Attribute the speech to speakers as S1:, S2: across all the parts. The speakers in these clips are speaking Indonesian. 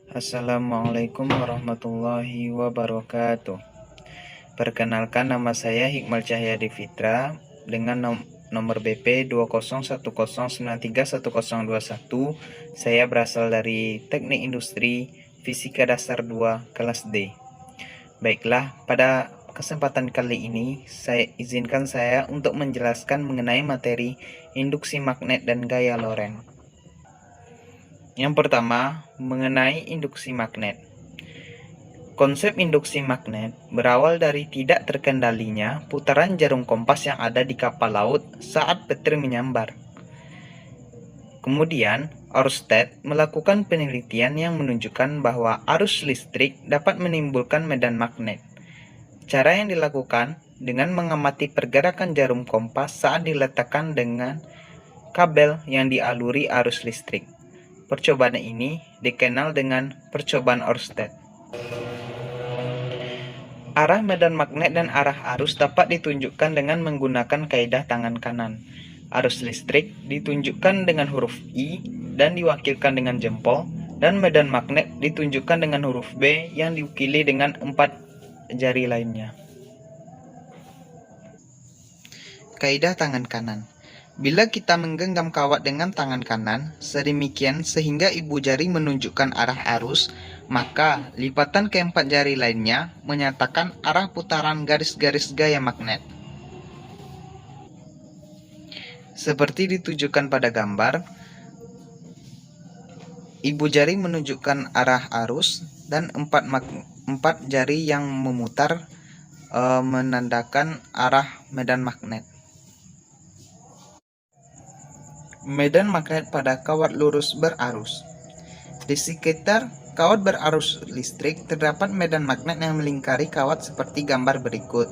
S1: Assalamualaikum warahmatullahi wabarakatuh. Perkenalkan, nama saya Hikmal Cahyadi Fitra dengan nomor BP 20109310121. Saya berasal dari Teknik Industri Fisika Dasar 2 kelas D. Baiklah, pada kesempatan kali ini izinkan saya untuk menjelaskan mengenai materi induksi magnet dan gaya Lorentz. Yang pertama, mengenai induksi magnet. Konsep induksi magnet berawal dari tidak terkendalinya putaran jarum kompas yang ada di kapal laut saat petir menyambar. Kemudian, Ørsted melakukan penelitian yang menunjukkan bahwa arus listrik dapat menimbulkan medan magnet. Cara yang dilakukan dengan mengamati pergerakan jarum kompas saat diletakkan dengan kabel yang dialiri arus listrik. Percobaan ini dikenal dengan percobaan Ørsted. Arah medan magnet dan arah arus dapat ditunjukkan dengan menggunakan kaidah tangan kanan. Arus listrik ditunjukkan dengan huruf I dan diwakilkan dengan jempol, dan medan magnet ditunjukkan dengan huruf B yang diwakili dengan 4 jari lainnya. Kaidah tangan kanan. Bila kita menggenggam kawat dengan tangan kanan, sedemikian sehingga ibu jari menunjukkan arah arus, maka lipatan keempat jari lainnya menyatakan arah putaran garis-garis gaya magnet. Seperti ditunjukkan pada gambar, ibu jari menunjukkan arah arus dan empat jari yang memutar menandakan arah medan magnet. Medan magnet pada kawat lurus berarus. Di sekitar kawat berarus listrik terdapat medan magnet yang melingkari kawat seperti gambar berikut.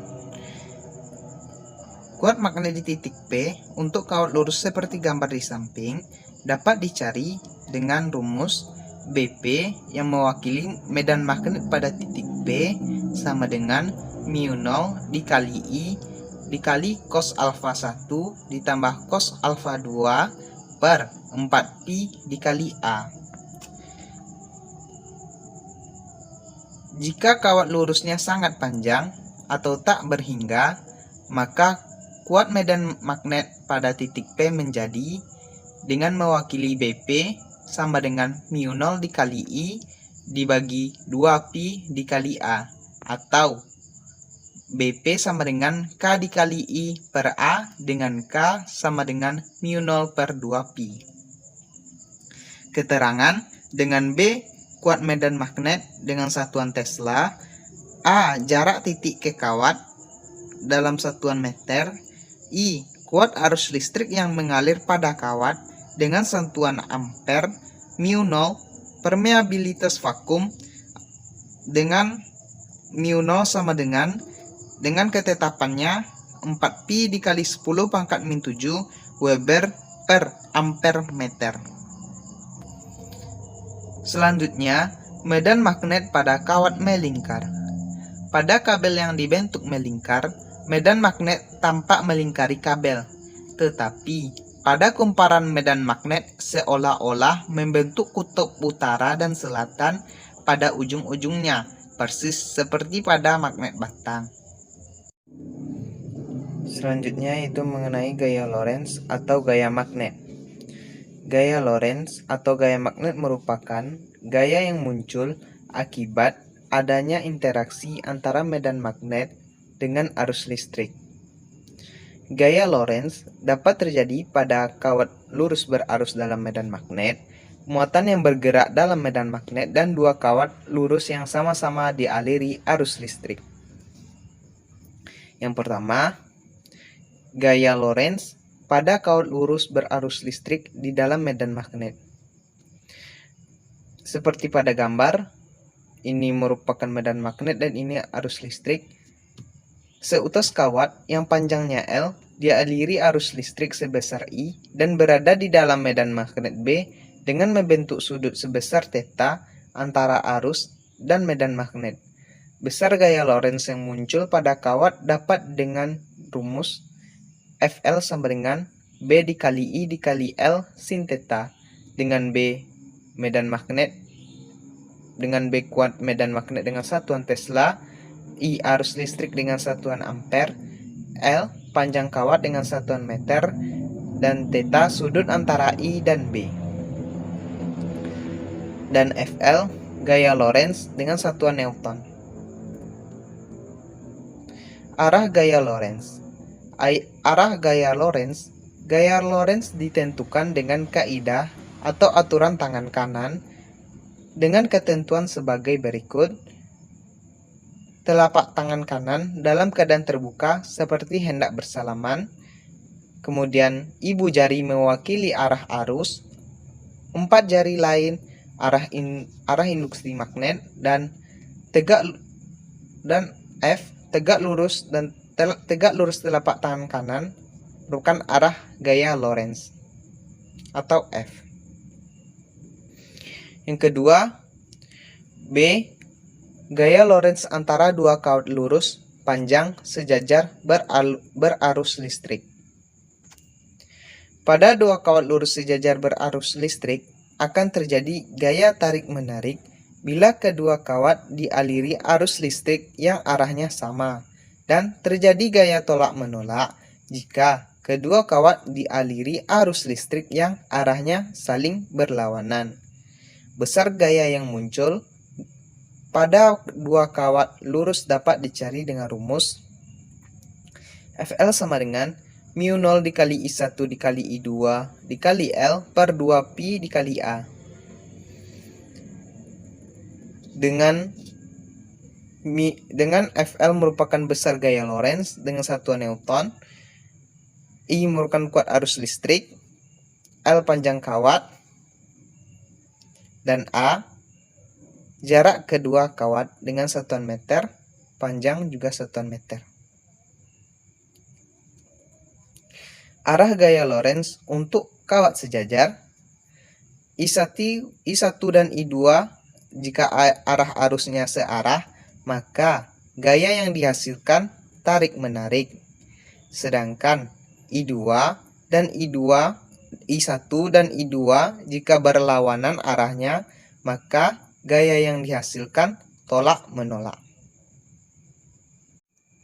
S1: Kuat magnet di titik P untuk kawat lurus seperti gambar di samping dapat dicari dengan rumus BP yang mewakili medan magnet pada titik P sama dengan mu0 dikali I dikali cos alfa 1 ditambah cos alfa 2 per 4pi dikali A. Jika kawat lurusnya sangat panjang atau tak berhingga, maka kuat medan magnet pada titik P menjadi dengan mewakili BP sama dengan mu0 dikali I dibagi 2pi dikali A, atau BP sama dengan K dikali I per A dengan K sama dengan mu0 per 2pi. Keterangan dengan B kuat medan magnet dengan satuan Tesla, A jarak titik ke kawat dalam satuan meter, I kuat arus listrik yang mengalir pada kawat dengan satuan ampere, mu0 permeabilitas vakum dengan mu0 sama dengan ketetapannya 4pi dikali 10 pangkat min 7 Weber per ampere meter. Selanjutnya, medan magnet pada kawat melingkar. Pada kabel yang dibentuk melingkar, medan magnet tampak melingkari kabel. Tetapi, pada kumparan medan magnet seolah-olah membentuk kutub utara dan selatan pada ujung-ujungnya, persis seperti pada magnet batang. Selanjutnya itu mengenai gaya Lorentz atau gaya magnet. Gaya Lorentz atau gaya magnet merupakan gaya yang muncul akibat adanya interaksi antara medan magnet dengan arus listrik. Gaya Lorentz dapat terjadi pada kawat lurus berarus dalam medan magnet, muatan yang bergerak dalam medan magnet, dan dua kawat lurus yang sama-sama dialiri arus listrik. Yang pertama, gaya Lorentz pada kawat lurus berarus listrik di dalam medan magnet. Seperti pada gambar, ini merupakan medan magnet dan ini arus listrik. Seutas kawat yang panjangnya L dialiri arus listrik sebesar I dan berada di dalam medan magnet B dengan membentuk sudut sebesar θ antara arus dan medan magnet. Besar gaya Lorentz yang muncul pada kawat dapat dengan rumus FL sama dengan B dikali I dikali L sin θ, dengan B medan magnet dengan B kuat medan magnet dengan satuan Tesla, I arus listrik dengan satuan ampere, L panjang kawat dengan satuan meter, dan theta sudut antara I dan B. Dan Fl gaya Lorentz dengan satuan Newton. Arah gaya Lorentz. Gaya Lorentz ditentukan dengan kaidah atau aturan tangan kanan dengan ketentuan sebagai berikut. Telapak tangan kanan dalam keadaan terbuka seperti hendak bersalaman. Kemudian ibu jari mewakili arah arus. 4 jari lain arah induksi magnet, dan F tegak lurus telapak tangan kanan merupakan arah gaya Lorentz atau F. Yang kedua, B gaya Lorentz antara dua kawat lurus panjang sejajar berarus listrik. Pada dua kawat lurus sejajar berarus listrik akan terjadi gaya tarik-menarik bila kedua kawat dialiri arus listrik yang arahnya sama, dan terjadi gaya tolak-menolak jika kedua kawat dialiri arus listrik yang arahnya saling berlawanan. Besar gaya yang muncul pada dua kawat lurus dapat dicari dengan rumus Fl sama dengan μ0 dikali I1 dikali I2 dikali L per 2pi dikali A. Dengan Fl merupakan besar gaya Lorentz dengan satuan Newton, I merupakan kuat arus listrik, L panjang kawat, dan A jarak kedua kawat dengan satuan meter, panjang juga satuan meter. Arah gaya Lorentz untuk kawat sejajar, I1 dan I2 jika arah arusnya searah, maka gaya yang dihasilkan tarik-menarik. Sedangkan I1 dan I2 jika berlawanan arahnya, maka gaya yang dihasilkan tolak-menolak.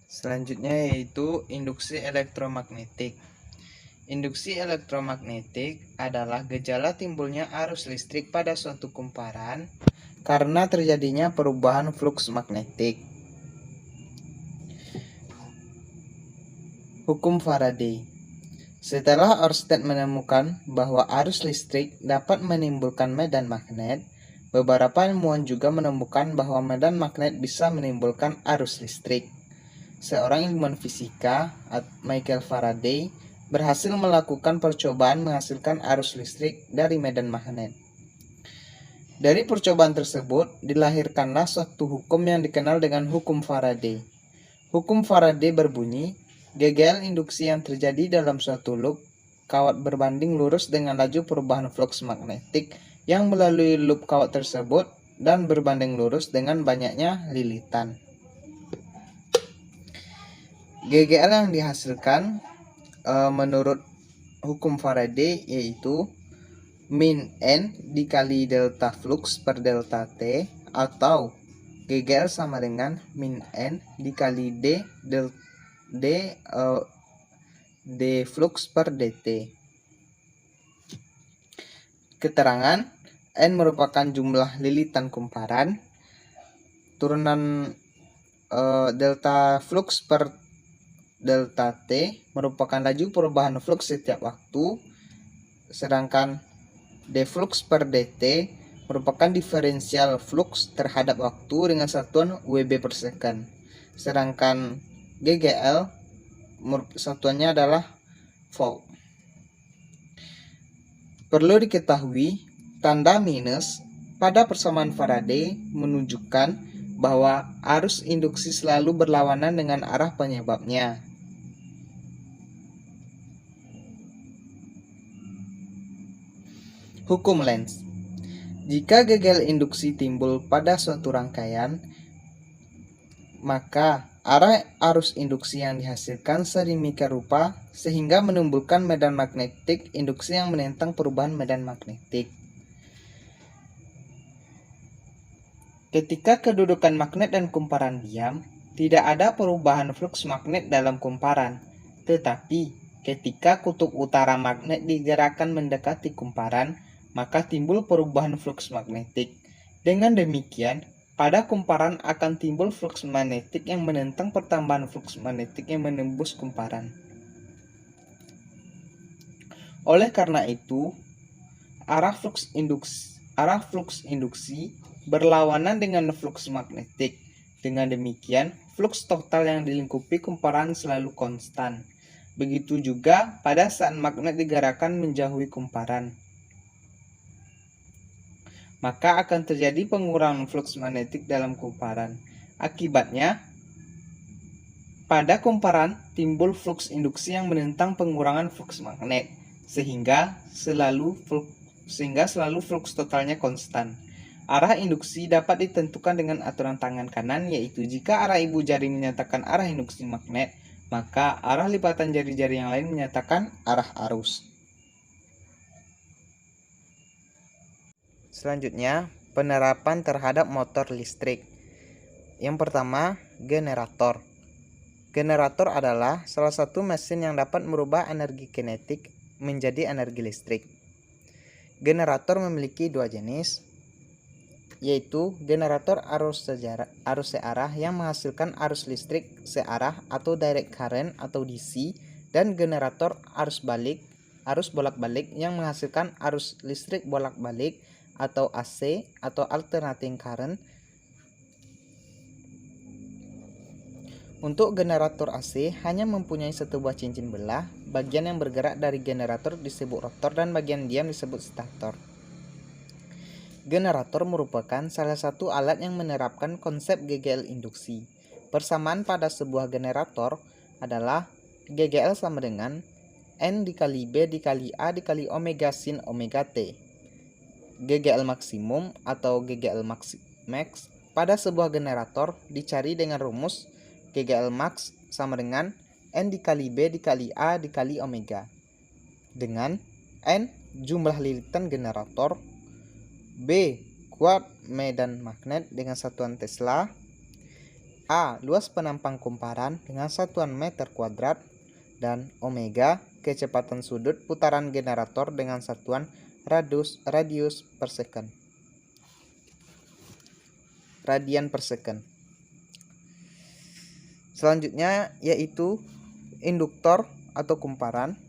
S1: Selanjutnya yaitu induksi elektromagnetik. Induksi elektromagnetik adalah gejala timbulnya arus listrik pada suatu kumparan karena terjadinya perubahan fluks magnetik. Hukum Faraday. Setelah Ørsted menemukan bahwa arus listrik dapat menimbulkan medan magnet, beberapa ilmuwan juga menemukan bahwa medan magnet bisa menimbulkan arus listrik. Seorang ilmuwan fisika, Michael Faraday, berhasil melakukan percobaan menghasilkan arus listrik dari medan magnet. Dari percobaan tersebut, dilahirkanlah suatu hukum yang dikenal dengan hukum Faraday. Hukum Faraday berbunyi, GGL induksi yang terjadi dalam suatu loop kawat berbanding lurus dengan laju perubahan flux magnetik yang melalui loop kawat tersebut dan berbanding lurus dengan banyaknya lilitan. GGL yang dihasilkan menurut hukum Faraday yaitu min N dikali delta flux per delta T, atau GGL sama dengan min N dikali D flux per dt. Keterangan N merupakan jumlah lilitan kumparan, turunan delta flux per delta T merupakan laju perubahan flux setiap waktu, sedangkan D flux per dt merupakan diferensial flux terhadap waktu dengan satuan Wb per second, sedangkan GGL satuannya adalah volt. Perlu diketahui, tanda minus pada persamaan Faraday menunjukkan bahwa arus induksi selalu berlawanan dengan arah penyebabnya. Hukum Lenz. Jika GGL induksi timbul pada suatu rangkaian, maka arah arus induksi yang dihasilkan sedemikian rupa sehingga menimbulkan medan magnetik induksi yang menentang perubahan medan magnetik. Ketika kedudukan magnet dan kumparan diam, tidak ada perubahan fluks magnet dalam kumparan. Tetapi, ketika kutub utara magnet digerakkan mendekati kumparan, maka timbul perubahan fluks magnetik. Dengan demikian, pada kumparan akan timbul fluks magnetik yang menentang pertambahan fluks magnetik yang menembus kumparan. Oleh karena itu, arah fluks induksi berlawanan dengan fluks magnetik. Dengan demikian, fluks total yang dilingkupi kumparan selalu konstan. Begitu juga pada saat magnet digerakkan menjauhi kumparan. Maka akan terjadi pengurangan fluks magnetik dalam kumparan. Akibatnya, pada kumparan timbul fluks induksi yang menentang pengurangan fluks magnet, sehingga selalu fluks totalnya konstan. Arah induksi dapat ditentukan dengan aturan tangan kanan, yaitu jika arah ibu jari menyatakan arah induksi magnet, maka arah lipatan jari-jari yang lain menyatakan arah arus. Selanjutnya, penerapan terhadap motor listrik. Yang pertama, generator. Generator adalah salah satu mesin yang dapat merubah energi kinetik menjadi energi listrik. Generator memiliki dua jenis, yaitu generator arus searah yang menghasilkan arus listrik searah atau direct current atau DC, dan generator arus bolak-balik yang menghasilkan arus listrik bolak-balik atau AC atau alternating current. Untuk generator AC hanya mempunyai satu buah cincin belah. Bagian yang bergerak dari generator disebut rotor dan bagian diam disebut stator. Generator merupakan salah satu alat yang menerapkan konsep GGL induksi. Persamaan pada sebuah generator adalah GGL sama dengan N dikali B dikali A dikali omega sin omega T. GGL maksimum atau GGL max pada sebuah generator dicari dengan rumus GGL max sama dengan N dikali B dikali A dikali omega, dengan N jumlah lilitan generator, B kuat medan magnet dengan satuan Tesla, A luas penampang kumparan dengan satuan meter kuadrat, dan omega kecepatan sudut putaran generator dengan satuan radian per second. Selanjutnya yaitu induktor atau kumparan.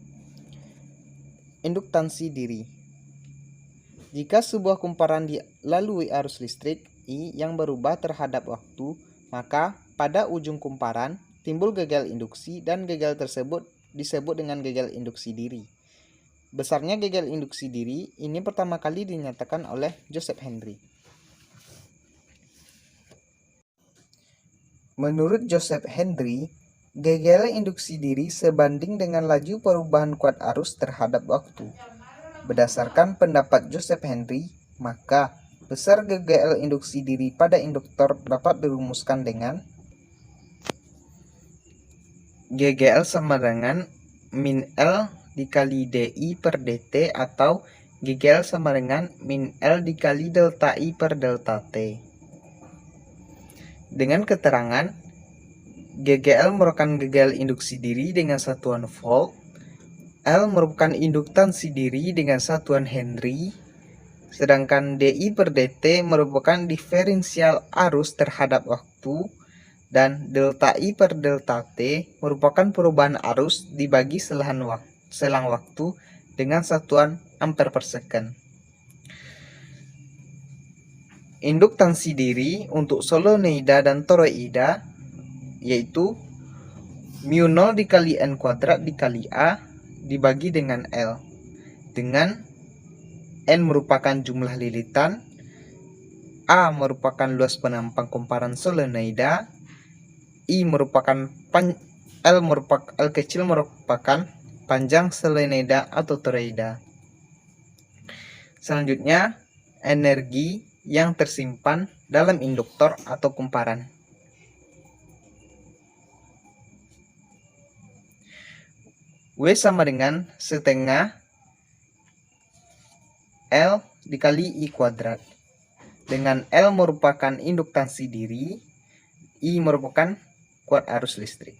S1: Induktansi diri. Jika sebuah kumparan dilalui arus listrik I yang berubah terhadap waktu, maka pada ujung kumparan timbul gegel induksi dan gegel tersebut disebut dengan gegel induksi diri. Besarnya gegel induksi diri ini pertama kali dinyatakan oleh Joseph Henry. Menurut Joseph Henry, gegel induksi diri sebanding dengan laju perubahan kuat arus terhadap waktu. Berdasarkan pendapat Joseph Henry, maka besar GGL induksi diri pada induktor dapat dirumuskan dengan GGL sama dengan min L dikali DI per DT atau GGL sama dengan min L dikali delta I per delta T. Dengan keterangan, GGL merupakan GGL induksi diri dengan satuan volt, L merupakan induktansi diri dengan satuan Henry, sedangkan DI per DT merupakan diferensial arus terhadap waktu, dan delta I per delta T merupakan perubahan arus dibagi selang waktu dengan satuan ampere per second. Induktansi diri untuk solenoida dan toroida yaitu mu0 dikali N kuadrat dikali A dibagi dengan L, dengan N merupakan jumlah lilitan, A merupakan luas penampang kumparan solenoida, I merupakan L kecil merupakan panjang solenoida atau toroida. Selanjutnya, energi yang tersimpan dalam induktor atau kumparan. W sama dengan setengah L dikali I kuadrat. dengan L merupakan induktansi diri, I merupakan kuat arus listrik.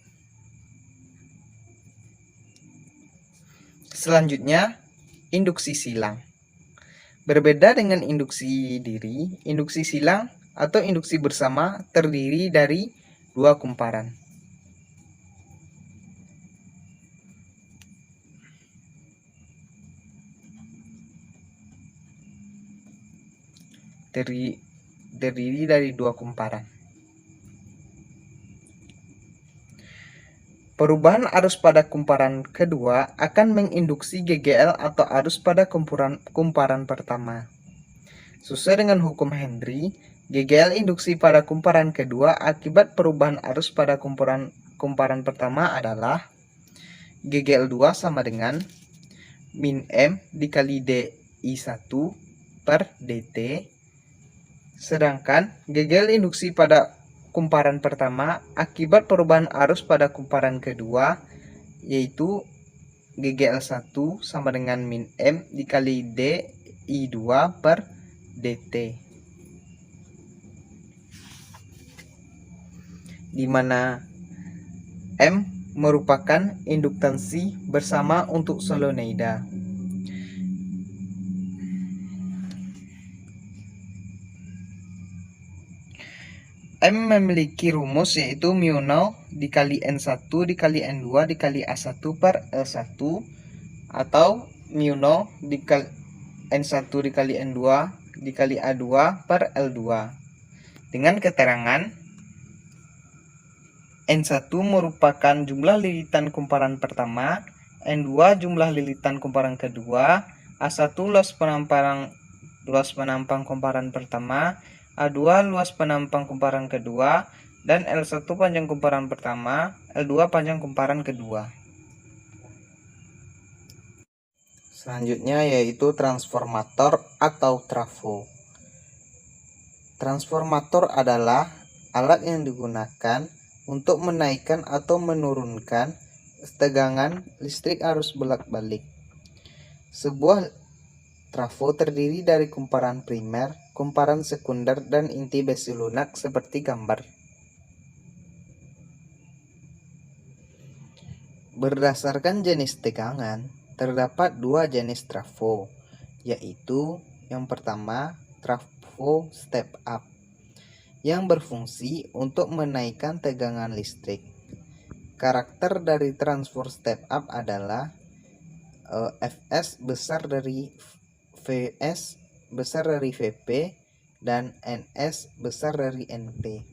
S1: Selanjutnya, induksi silang. Berbeda dengan induksi diri, induksi silang atau induksi bersama terdiri dari dua kumparan. Terdiri dari dua kumparan. Perubahan arus pada kumparan kedua akan menginduksi GGL atau arus pada kumparan pertama. Sesuai dengan hukum Henry, GGL induksi pada kumparan kedua akibat perubahan arus pada kumparan pertama adalah GGL2 sama dengan min M dikali DI1 per DT. Sedangkan GGL induksi pada kumparan pertama akibat perubahan arus pada kumparan kedua yaitu GGL1 sama dengan min M dikali DI2 per DT, di mana M merupakan induktansi bersama untuk solenoida. M memiliki rumus yaitu mu0 dikali N1 dikali N2 dikali A1 per L1 atau mu0 dikali N1 dikali N2 dikali A2 per L2 dengan keterangan N1 merupakan jumlah lilitan kumparan pertama, N2 jumlah lilitan kumparan kedua, A1 luas penampang kumparan pertama, A2 luas penampang kumparan kedua, dan L1 panjang kumparan pertama, L2 panjang kumparan kedua. Selanjutnya yaitu transformator atau trafo. Transformator adalah alat yang digunakan untuk menaikkan atau menurunkan tegangan listrik arus bolak-balik. Sebuah trafo terdiri dari kumparan primer, kumparan sekunder, dan inti besi lunak seperti gambar. Berdasarkan jenis tegangan, terdapat dua jenis trafo, yaitu yang pertama trafo step up, yang berfungsi untuk menaikkan tegangan listrik. Karakter dari transfer step up adalah Fs besar dari Vs besar dari Vp dan Ns besar dari Np.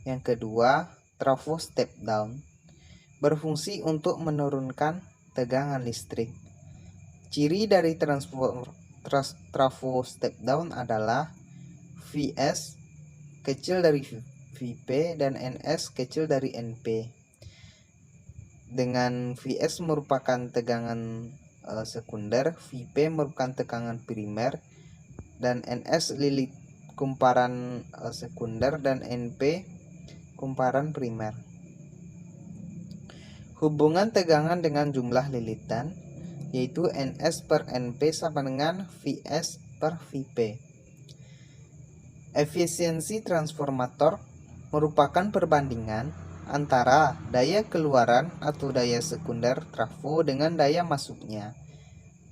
S1: Yang kedua, trafo step down, berfungsi untuk menurunkan tegangan listrik. Ciri dari trafo step down adalah Vs kecil dari Vp dan Ns kecil dari Np. Dengan Vs merupakan tegangan sekunder, Vp merupakan tegangan primer, dan Ns lilit kumparan sekunder dan Np kumparan primer. Hubungan tegangan dengan jumlah lilitan yaitu Ns per Np sama dengan Vs per Vp. Efisiensi transformator merupakan perbandingan antara daya keluaran atau daya sekunder trafo dengan daya masuknya.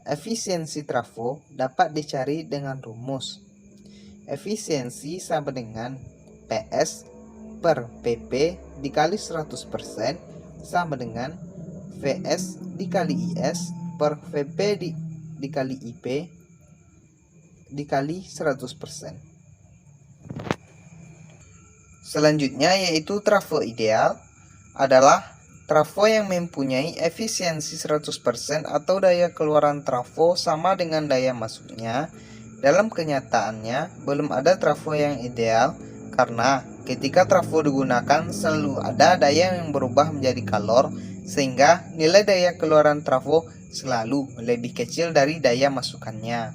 S1: Efisiensi trafo dapat dicari dengan rumus. Efisiensi sama dengan PS per PP dikali 100% sama dengan Vs dikali Is per Vp dikali IP dikali 100%. Selanjutnya yaitu trafo ideal adalah trafo yang mempunyai efisiensi 100% atau daya keluaran trafo sama dengan daya masuknya. Dalam kenyataannya belum ada trafo yang ideal karena ketika trafo digunakan selalu ada daya yang berubah menjadi kalor sehingga nilai daya keluaran trafo selalu lebih kecil dari daya masukannya.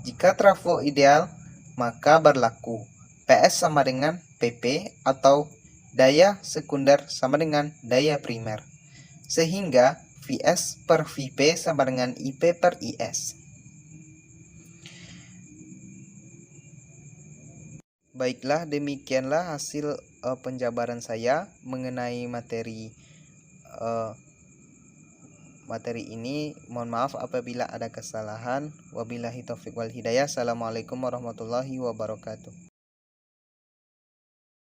S1: Jika trafo ideal maka berlaku PS sama dengan PP atau daya sekunder sama dengan daya primer, sehingga Vs per Vp sama dengan IP per Is. Baiklah, demikianlah hasil penjabaran saya mengenai materi ini. Mohon maaf apabila ada kesalahan. Wabillahi taufiq wal hidayah. Assalamualaikum warahmatullahi wabarakatuh.